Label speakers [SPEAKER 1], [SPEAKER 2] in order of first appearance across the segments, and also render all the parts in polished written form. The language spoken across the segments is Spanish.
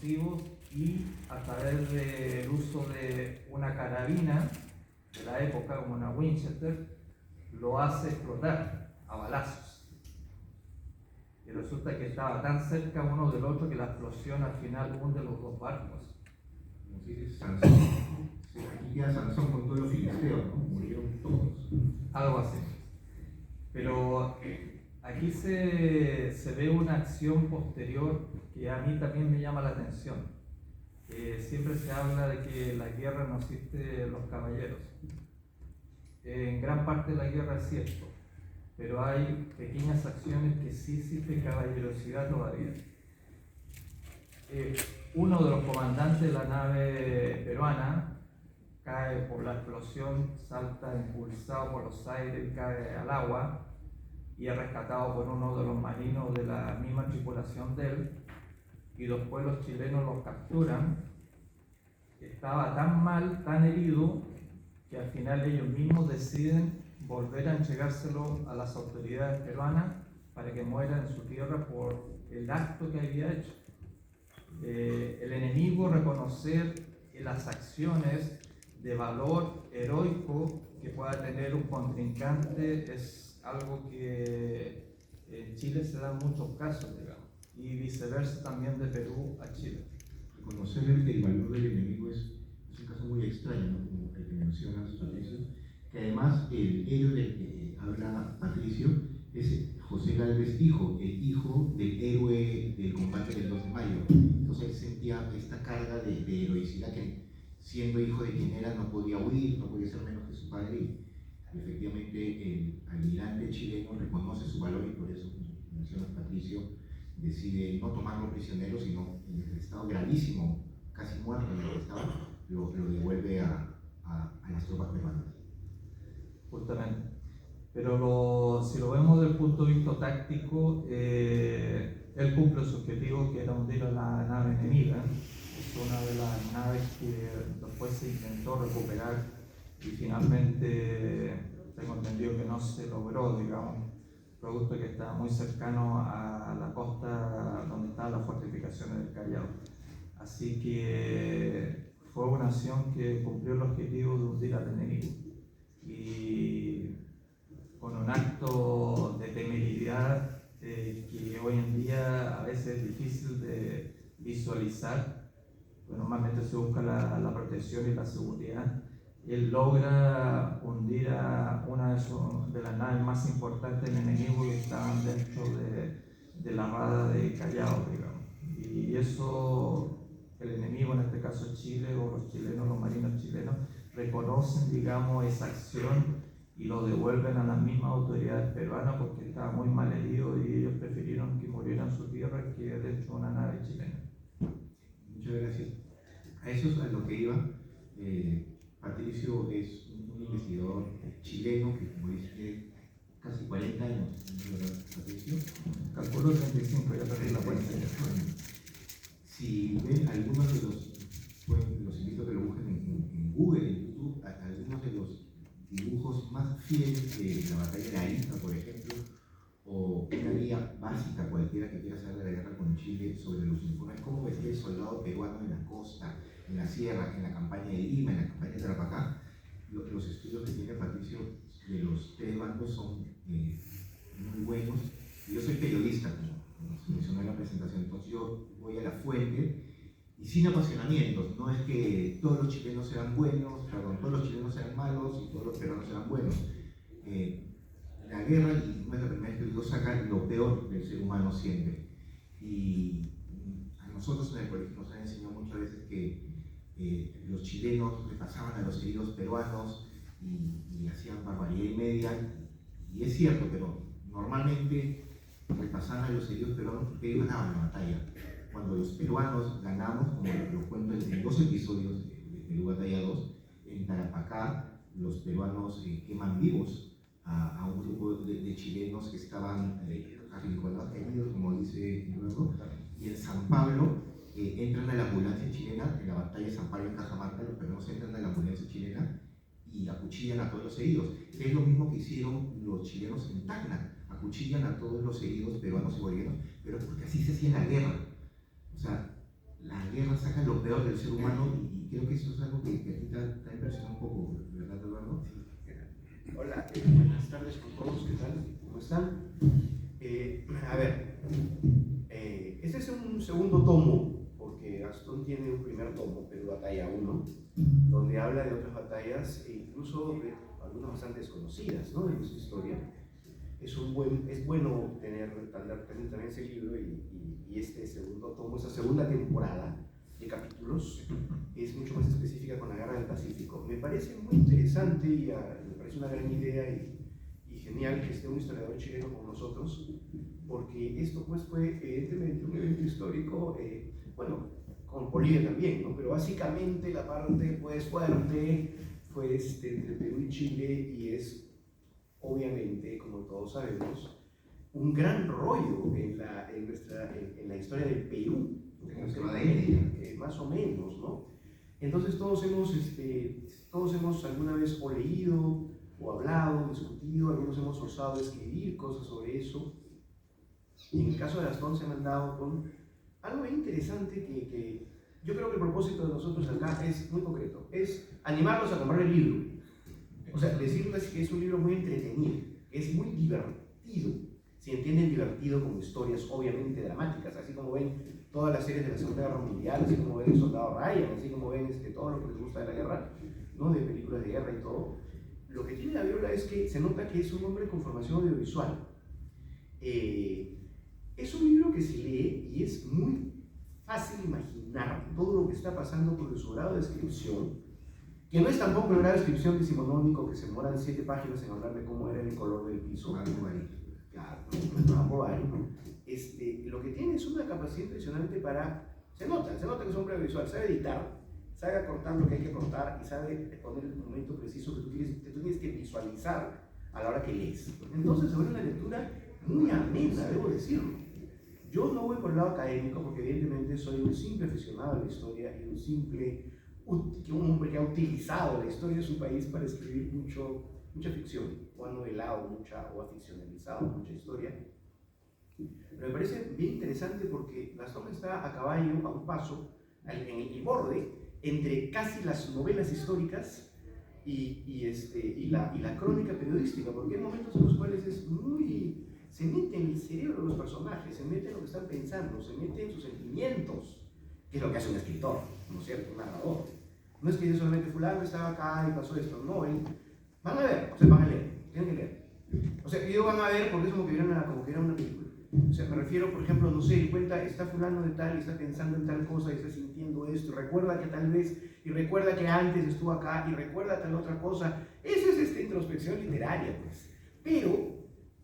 [SPEAKER 1] explosivos y a través del uso de una carabina de la época, como una Winchester, lo hace explotar a balazos. Y resulta que estaba tan cerca uno del otro que la explosión al final hunde los dos barcos.
[SPEAKER 2] Como se dice, Sansón. Aquí queda Sansón con todos los filisteos, ¿no? Murieron todos.
[SPEAKER 1] Algo así. Pero aquí se ve una acción posterior que a mí también me llama la atención. Siempre se habla de que en la guerra no existen los caballeros. En gran parte de la guerra es cierto, pero hay pequeñas acciones que sí existe caballerosidad todavía. Uno de los comandantes de la nave peruana cae por la explosión, salta impulsado por los aires, cae al agua y es rescatado por uno de los marinos de la misma tripulación de él, y después los chilenos los capturan. Estaba tan mal, tan herido, que al final ellos mismos deciden volver a entregárselo a las autoridades peruanas para que muera en su tierra por el acto que había hecho. El enemigo reconocer las acciones de valor heroico que pueda tener un contrincante es algo que en Chile se dan muchos casos, digamos, y viceversa también de Perú a Chile.
[SPEAKER 2] Reconocer el valor del enemigo es un caso muy extraño, ¿no? Como el que mencionas, Patricio, que además el héroe del que habla Patricio es José Gálvez Hijo, el hijo del héroe del combate del 2 de mayo. Entonces él sentía esta carga de heroicidad que, siendo hijo de quien era, no podía huir, no podía ser menos que su padre, y efectivamente el almirante chileno reconoce su valor, y por eso, como menciona Patricio, decide no tomarlo prisionero, sino en el estado gravísimo, casi muerto en el que estaba, lo devuelve a las tropas peruanas.
[SPEAKER 1] Justamente. Pero si lo vemos desde el punto de vista táctico, él cumple su objetivo, que era hundir a la nave enemiga. Es una de las naves que después se intentó recuperar y finalmente tengo entendido que no se logró, digamos, producto que estaba muy cercano a la costa donde estaban las fortificaciones del Callao. Así que fue una acción que cumplió el objetivo de hundir al enemigo. Y con un acto de temeridad que hoy en día a veces es difícil de visualizar, pues normalmente se busca la protección y la seguridad. Él logra hundir a una de las naves más importantes del enemigo que estaban dentro de la rada de Callao, digamos. Y eso, el enemigo, en este caso Chile, o los chilenos, los marinos chilenos, reconocen, digamos, esa acción y lo devuelven a las mismas autoridades peruanas porque estaba muy mal herido y ellos prefirieron que muriera en su tierra que dentro de una nave chilena.
[SPEAKER 2] Muchas gracias. A eso es a lo que iba. Patricio es un investigador chileno que, como dice, casi 40 años, ¿verdad, Patricio?
[SPEAKER 1] Calculo 35, ya perdí la cuenta.
[SPEAKER 2] Si ven algunos de los invito a que lo busquen en Google, en YouTube, algunos de los dibujos más fieles de la batalla de Arica, por ejemplo, o una guía básica cualquiera que quiera saber de la guerra con Chile sobre los uniformes, cómo vestía el soldado peruano en la costa, en la sierra, en la campaña de Lima, en la campaña de Tarapacá. Los estudios que tiene Patricio de los tres bandos son muy buenos. Yo soy periodista, como se mencionó en la presentación, entonces yo voy a la fuente y sin apasionamientos. No es que todos los chilenos eran buenos, perdón, todos los chilenos eran malos y todos los peruanos eran buenos. La guerra, y no es la primera vez que digo, saca lo peor del ser humano siempre. Y a nosotros en el colegio nos han enseñado muchas veces que los chilenos repasaban a los heridos peruanos y hacían barbaridad y media. Y es cierto, pero normalmente repasaban a los heridos peruanos porque ellos ganaban la batalla. Cuando los peruanos ganamos, como lo cuento en 2 episodios de Perú Batalla 2, en Tarapacá los peruanos queman vivos a un grupo de chilenos que estaban arrinconados, caídos, como dice luego, y en San Pablo entran a la ambulancia chilena, en la batalla de San Pablo en Cajamarca, los peruanos entran a la ambulancia chilena y acuchillan a todos los heridos. Es lo mismo que hicieron los chilenos en Tacna, acuchillan a todos los heridos peruanos y bolivianos, pero porque así se hacía la guerra. O sea, la guerra ficción saca lo peor del ser humano y creo que eso es algo que a ti te ha impresionado un poco, ¿verdad, Eduardo?
[SPEAKER 3] Hola, buenas tardes con todos, ¿qué tal? ¿Cómo están? A ver, este es un segundo tomo, porque Gastón tiene un primer tomo, Perú Batalla 1, donde habla de otras batallas, e incluso de algunas bastante desconocidas, ¿no?, de su historia. Es bueno tener también ese libro y este segundo tomo, esa segunda temporada de capítulos, es mucho más específica con la Guerra del Pacífico. Me parece muy interesante y me parece una gran idea y genial que esté un historiador chileno con nosotros, porque esto pues fue evidentemente un evento histórico, bueno, con Bolivia también, ¿no? Pero básicamente la parte pues fuerte fue entre Perú y Chile, y es obviamente, como todos sabemos, un gran rollo en la historia del Perú, más o menos, ¿no? Entonces todos hemos alguna vez o leído, o hablado, discutido, algunos hemos osado escribir cosas sobre eso. Y en el caso de Gastón se me han dado con algo bien interesante que yo creo que el propósito de nosotros acá es muy concreto, es animarlos a comprar el libro. O sea, decirles que es un libro muy entretenido, que es muy divertido, si entienden divertido como historias obviamente dramáticas, así como ven todas las series de la Segunda Guerra Mundial, así como ven El Soldado Ryan, así como ven todo lo que les gusta de la guerra, ¿no?, de películas de guerra y todo. Lo que tiene la Viola es que se nota que es un hombre con formación audiovisual. Es un libro que se lee y es muy fácil imaginar todo lo que está pasando por su grado de descripción, que no es tampoco el grado de descripción decimonónico que se demoran 7 páginas en hablar de cómo era el color del piso. Claro, lo que tiene es una capacidad impresionante para... Se nota que es un hombre visual, sabe editar, sabe cortar lo que hay que cortar y sabe poner el momento preciso que tú tienes que visualizar a la hora que lees. Entonces se vuelve una lectura muy amena, debo decirlo. Yo no voy por el lado académico porque evidentemente soy un simple aficionado a la historia y un hombre que ha utilizado la historia de su país para escribir mucha ficción, o ha novelado mucha, o ha ficcionalizado mucha historia. Pero me parece bien interesante porque Gastón está a caballo, a un paso, en el borde, entre casi las novelas históricas y la crónica periodística, porque hay momentos en los cuales se mete en el cerebro de los personajes, se mete en lo que están pensando, se mete en sus sentimientos, que es lo que hace un escritor, ¿no es cierto?, un narrador. No es que yo solamente fulano estaba acá y pasó esto, no, van a ver, o sea, van a leer, tienen que leer. O sea, yo van a ver porque es como que vieran una película. O sea, me refiero, por ejemplo, no sé, cuenta, está fulano de tal y está pensando en tal cosa y está sintiendo esto, y recuerda que tal vez, y recuerda que antes estuvo acá, y recuerda tal otra cosa. Eso es esta introspección literaria, pues.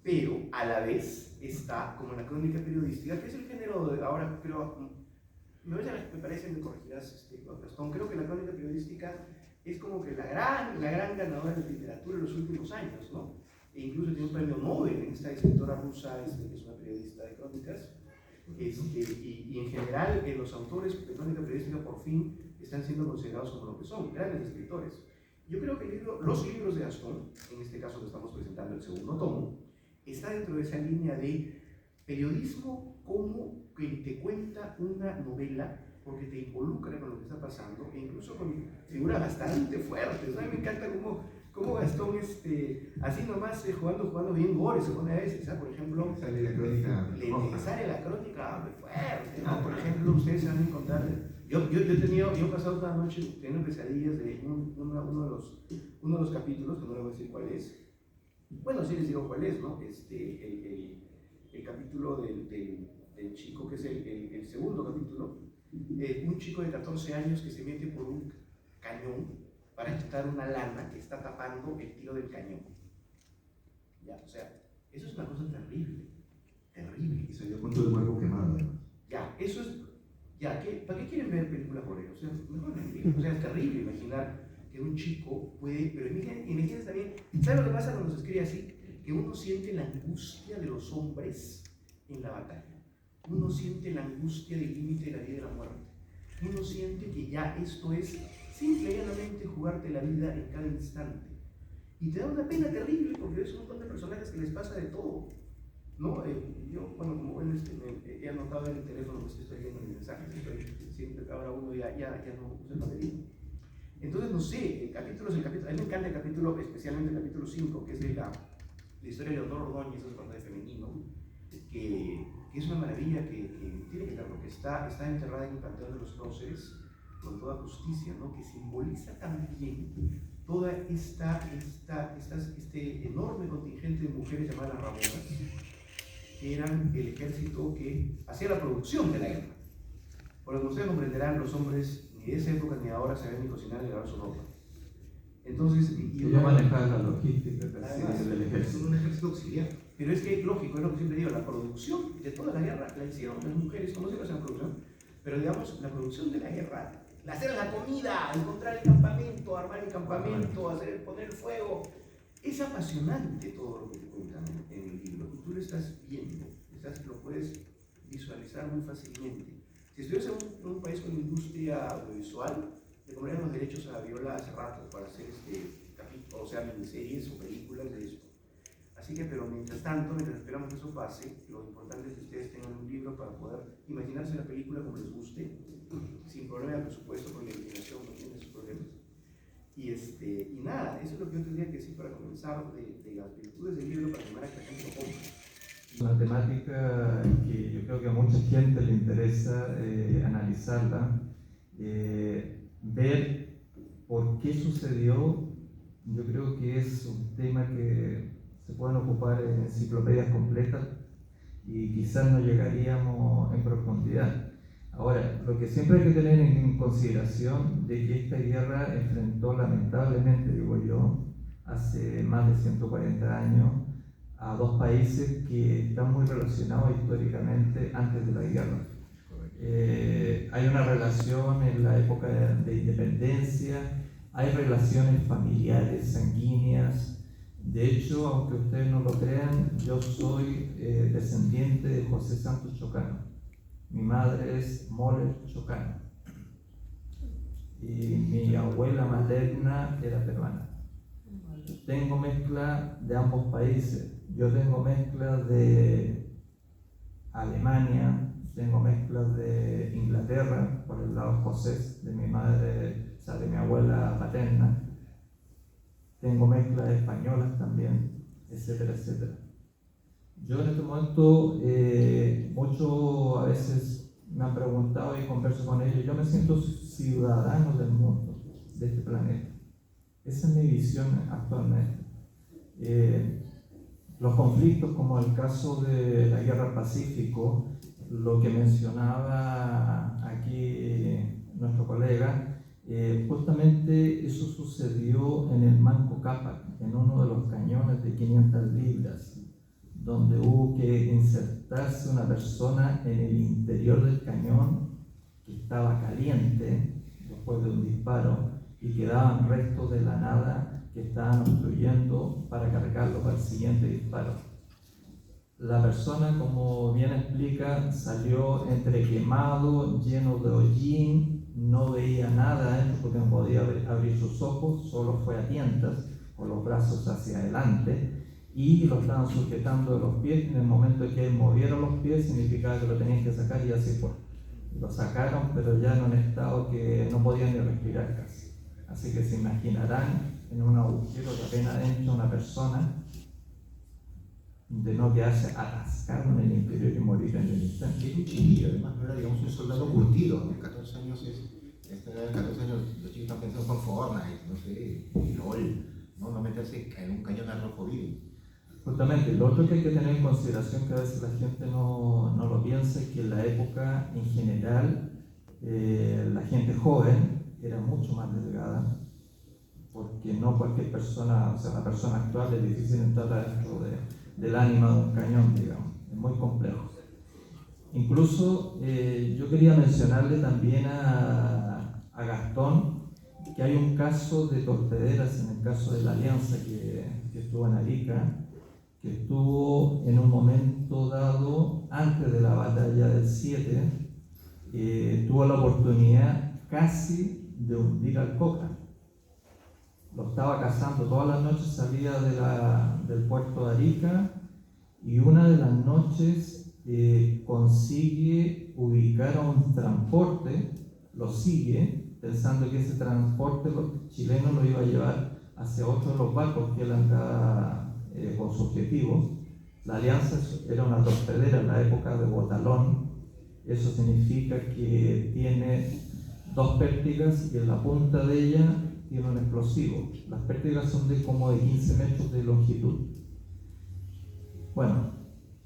[SPEAKER 3] Pero a la vez está como la crónica periodística, que es el género de ahora, pero me parece, me corregirás, Gastón, creo que la crónica periodística es como que la gran ganadora de literatura en los últimos años, ¿no? E incluso tiene un premio Nobel en esta escritora rusa, que es una periodista de crónicas, y en general los autores de crónica periodística por fin están siendo considerados como lo que son, grandes escritores. Yo creo que los libros de Gastón, en este caso que estamos presentando el segundo tomo, está dentro de esa línea de periodismo como que te cuenta una novela, porque te involucra con lo que está pasando, e incluso con figuras bastante fuertes. A mí me encanta cómo Gastón, así nomás, jugando bien gore, se pone a veces, ¿sabes? Por ejemplo,
[SPEAKER 2] sale la crónica
[SPEAKER 3] sale la crónica muy fuerte, ¿no? Por ejemplo, ustedes se van a encontrar, yo he pasado toda la noche teniendo pesadillas de uno de los capítulos, que no le voy a decir cuál es. Bueno, sí les digo cuál es, ¿no? El capítulo del chico, que es el segundo capítulo, un chico de 14 años que se mete por un cañón para quitar una lana que está tapando el tiro del cañón. Ya, o sea, eso es una cosa terrible.
[SPEAKER 2] y salió con todo el cuerpo quemado, además.
[SPEAKER 3] Ya, eso es. Ya, ¿para qué quieren ver películas por eso? O sea, mejor mentir. O sea, es terrible imaginar que un chico puede. Pero imagínense también. ¿Saben lo que pasa cuando se escribe así? Que uno siente la angustia de los hombres en la batalla. Uno siente la angustia del límite de la vida y la muerte. Uno siente que ya esto es simple y llanamente jugarte la vida en cada instante. Y te da una pena terrible porque es un montón de personajes que les pasa de todo, ¿no? Yo, bueno, como ven, he anotado en el teléfono, pues estoy viendo mis mensajes, siempre cada uno ya no usa el banderín. Entonces, no sé, el capítulo, a mí me encanta el capítulo, especialmente el capítulo 5, que es de la historia de Leonor Ordóñez, es parte femenino, que es una maravilla que tiene que estar, porque está enterrada en el Panteón de los Próceres con toda justicia, ¿no? Que simboliza también toda este enorme contingente de mujeres llamadas ramonas, que eran el ejército que hacía la producción de la guerra. Por lo que ustedes comprenderán, los hombres ni de esa época ni ahora sabían ni cocinar ni lavar su ropa. Entonces,
[SPEAKER 1] yo manejaba la logística del ejército.
[SPEAKER 2] Es un ejército auxiliar.
[SPEAKER 3] Pero es que, lógico, es lo que siempre digo, la producción de toda la guerra la hicieron las mujeres, ¿cómo se llama la producción? Pero digamos, la producción de la guerra, hacer la comida, encontrar el campamento, armar el campamento, poner el fuego, es apasionante todo lo que te cuentan en el libro. Y tú lo estás viendo, lo puedes visualizar muy fácilmente. Si estuvieras en un país con industria audiovisual, le comprarían los derechos a Viola hace rato para hacer capítulo, o sea, miniseries o películas de esto. Así que, pero mientras tanto, mientras esperamos que eso pase, lo importante es que ustedes tengan un libro para poder imaginarse la película como les guste, sin problema de presupuesto, porque la imaginación no tiene sus problemas. Y nada, eso es lo que yo tendría que decir para comenzar de las virtudes del libro para animar a que la gente lo compre.
[SPEAKER 1] Una temática que yo creo que a mucha gente le interesa analizarla, ver por qué sucedió. Yo creo que es un tema que se pueden ocupar en enciclopedias completas y quizás no llegaríamos en profundidad. Ahora, lo que siempre hay que tener en consideración de que esta guerra enfrentó lamentablemente, digo yo, hace más de 140 años a dos países que están muy relacionados históricamente antes de la guerra. Hay una relación en la época de independencia, hay relaciones familiares, sanguíneas. De hecho, aunque ustedes no lo crean, yo soy descendiente de José Santos Chocano. Mi madre es Moller Chocano y mi abuela materna era peruana. Tengo mezcla de ambos países. Yo tengo mezcla de Alemania, tengo mezclas de Inglaterra por el lado escocés de mi madre, o sea, de mi abuela paterna. Tengo mezclas españolas también, etcétera, etcétera. Yo en este momento, muchos a veces me han preguntado y converso con ellos, yo me siento ciudadano del mundo, de este planeta. Esa es mi visión actualmente. Los conflictos, como el caso de la Guerra del Pacífico, lo que mencionaba aquí nuestro colega, justamente eso sucedió en el Manco Cápac, en uno de los cañones de 500 libras, donde hubo que insertarse una persona en el interior del cañón que estaba caliente después de un disparo y quedaban restos de la nada que estaban obstruyendo para cargarlo para el siguiente disparo. La persona, como bien explica, salió entre quemado, lleno de hollín, no veía nada adentro porque no podía abrir sus ojos, solo fue a tientas, con los brazos hacia adelante, y lo estaban sujetando de los pies. En el momento en que él moviera los pies, significaba que lo tenían que sacar y así fue. Lo sacaron, pero ya en un estado que no podían ni respirar casi. Así que se imaginarán en un agujero que apenas entra una persona, de no quedarse atascado en el interior y morir en el instante.
[SPEAKER 2] Y es un chiquillo, además, no era, digamos, un soldado curtido, ¿no? 14 años esta edad de 14 años, los chicos están pensando con Fortnite, no sé, LOL, no meterse en un cañón a rojo vivo.
[SPEAKER 1] Justamente, lo otro que hay que tener en consideración, que a veces la gente no lo piensa, es que en la época en general la gente joven era mucho más delgada, porque no cualquier persona, o sea, la persona actual es difícil entrar dentro del ánima de un cañón, digamos, es muy complejo. Incluso yo quería mencionarle también a Gastón que hay un caso de torpederas en el caso de la Alianza que estuvo en Arica, que estuvo en un momento dado, antes de la batalla del 7, tuvo la oportunidad casi de hundir al Coca. Lo estaba cazando todas las noches, salía del puerto de Arica y una de las noches consigue ubicar a un transporte lo sigue pensando que ese transporte chileno lo iba a llevar hacia otro de los barcos que él andaba con su objetivo. La Alianza era una torpedera en la época de Botalón. Eso significa que tiene dos pértigas y en la punta de ella tiene un explosivo. Las pértigas son de como de 15 metros de longitud. Bueno,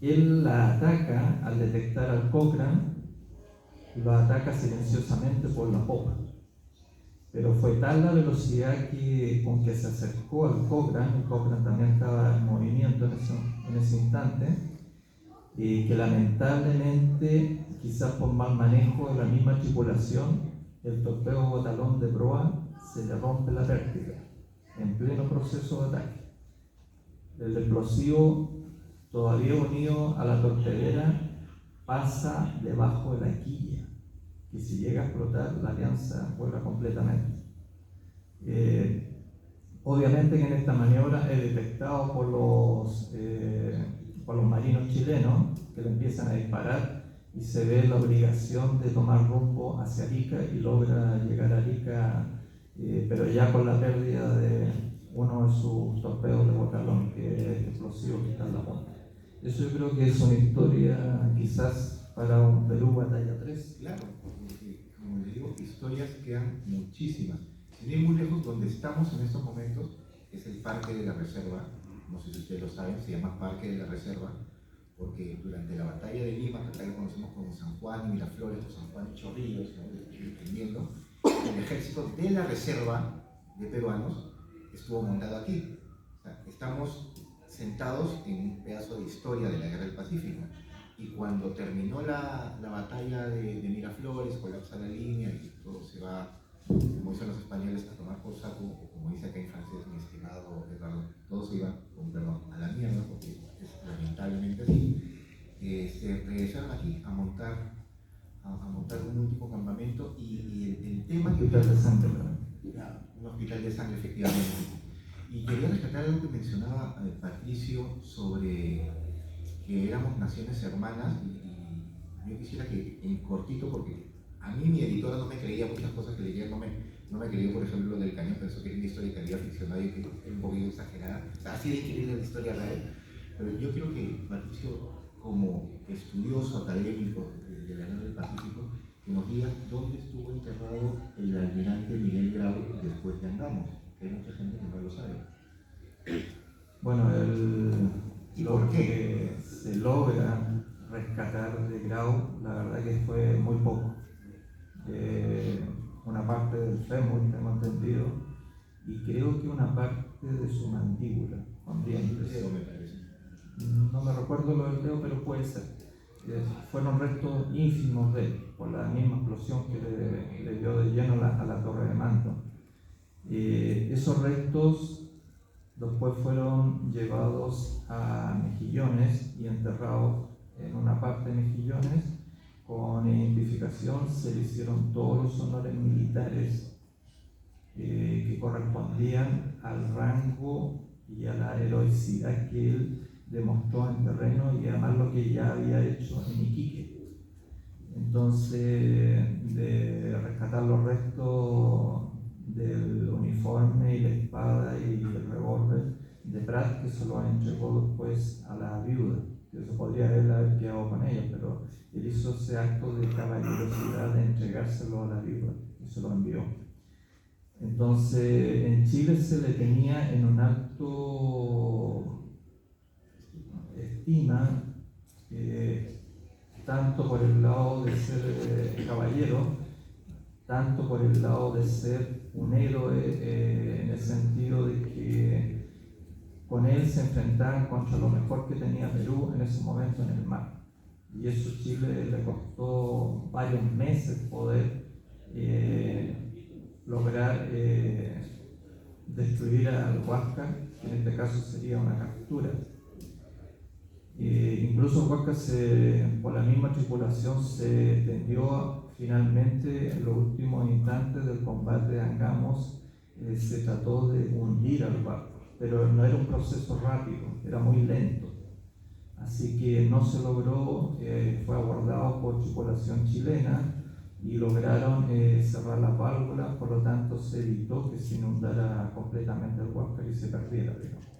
[SPEAKER 1] él la ataca al detectar al Cochrane, lo ataca silenciosamente por la popa. Pero fue tal la velocidad con que se acercó al Cochrane, el Cochrane también estaba en movimiento en ese instante, que lamentablemente, quizás por mal manejo de la misma tripulación, el torpedo Botalón de proa se le rompe la pértiga en pleno proceso de ataque. El explosivo, todavía unido a la torpedera, pasa debajo de la quilla, que si llega a explotar, la Alianza vuela completamente. Obviamente que en esta maniobra es detectado por los marinos chilenos, que le empiezan a disparar, y se ve la obligación de tomar rumbo hacia Arica y logra llegar a Arica, pero ya con la pérdida de uno de sus torpedos de Botalón, que es el explosivo que está en la punta. Eso yo creo que es una historia quizás para un Perú batalla 3.
[SPEAKER 2] Claro, porque como les digo, historias quedan muchísimas. Sin ir muy lejos, donde estamos en estos momentos es el Parque de la Reserva. No sé si ustedes lo saben, se llama Parque de la Reserva porque durante la batalla de Lima, que acá lo conocemos como San Juan y Miraflores, o San Juan y Chorrillos, ¿no? Dependiendo, el ejército de la reserva de peruanos estuvo montado aquí. O sea, estamos sentados en un pedazo de historia de la Guerra del Pacífico. Y cuando terminó la batalla de Miraflores, colapsa la línea y todo se va, como dicen los españoles, a tomar por saco, o como dice acá en francés mi estimado Eduardo, todo se iba, con perdón, a la mierda, porque es lamentablemente así. Se regresaron aquí a montar un último campamento y el tema que...
[SPEAKER 1] Hospital de sangre, ¿verdad?
[SPEAKER 2] Un hospital de sangre, efectivamente. Y quería rescatar algo que mencionaba Patricio sobre que éramos naciones hermanas y yo quisiera que en cortito, porque a mí mi editora no me creía muchas cosas que leía, no me creyó, por ejemplo, lo del cañón, pensó que era una historia que había ficcionado y que es un poquito exagerada, o sea, así de increíble la historia real, pero yo quiero que Patricio, como estudioso académico de la Guerra del Pacífico, que nos diga dónde estuvo enterrado el almirante Miguel Grau después de Angamos, que hay mucha gente que no lo sabe.
[SPEAKER 1] Bueno,
[SPEAKER 2] ¿Y
[SPEAKER 1] lo
[SPEAKER 2] por qué?
[SPEAKER 1] que se logra rescatar de Grau, la verdad que fue muy poco. Una parte del fémur, tengo entendido, y creo que una parte de su mandíbula, con dientes.
[SPEAKER 2] Eso me parece.
[SPEAKER 1] No me recuerdo lo del dedo, pero puede ser. Fueron restos ínfimos de él, por la misma explosión que le dio de lleno a la torre de mando. Esos restos después fueron llevados a Mejillones y enterrados en una parte de Mejillones. Con identificación se le hicieron todos los honores militares que correspondían al rango y a la heroicidad que él demostró en terreno y además lo que ya había hecho en Iquique. Entonces, de rescatar los restos del uniforme y la espada y el revólver de Prat, que se lo entregó después a la viuda, que se podría haber quedado con ella, pero él hizo ese acto de caballerosidad de entregárselo a la viuda y se lo envió. Entonces, en Chile se le tenía en un alto estima, tanto por el lado de ser caballero, tanto por el lado de ser un héroe, en el sentido de que con él se enfrentaban contra lo mejor que tenía Perú en ese momento en el mar. Y eso a Chile le costó varios meses poder lograr destruir al Huáscar, que en este caso sería una captura. Incluso Huáscar, por la misma tripulación, se tendió finalmente en los últimos instantes del combate de Angamos, se trató de hundir al barco, pero no era un proceso rápido, era muy lento. Así que no se logró, fue abordado por tripulación chilena, y lograron cerrar las válvulas, por lo tanto se evitó que se inundara completamente el Huáscar y se perdiera, digamos.